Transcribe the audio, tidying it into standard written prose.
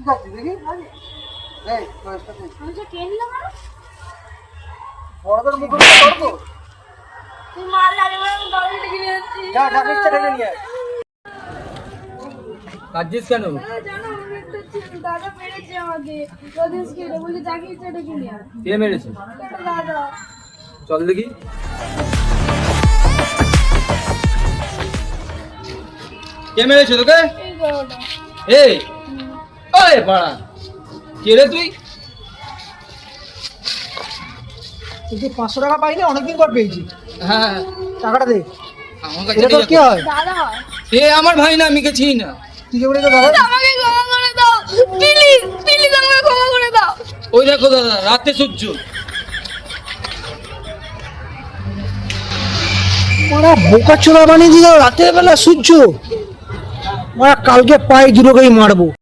দেখি এই কয়েকটা দে আমি যে কেন না বড়দের মুখে করবো তুই মার লাগে আমি গাড়ি থেকে নিয়ে যাচ্ছি যা ডাকিসটা ঢেকে নিয়ে আয় কাজিস কেন? জানো আমি একটা দাদা মেরেছে আমাকে প্রদেশ কেটে বলে যাকে ইচ্ছা ডেকে নিয়ে আয় কে মেরেছে? একটা দাদা চল দেখি। কে মেরেছে তোকে? এই দাদাটা এই ওই পাড়া, কে রে তুই? তুই 500 টাকা পাইনি অনেকদিন পর পেয়েছি। হ্যাঁ টাকাটা দে। আমার কাছে এটা তোর কি হয়? দাদা হয় এ আমার ভাই না, আমি কে চিনি না। তুই যে বলে তো দাদা আমাকে ক্ষমা করে দাও প্লিজ প্লিজ আমাকে ক্ষমা করে দাও ওই দেখো দাদা, রাতে সূর্য। ওরা বোকা চোরা বানিয়ে দিল রাতের বেলা সূর্য। ওরা কালকে পায়ে দুটোকেই মারবো।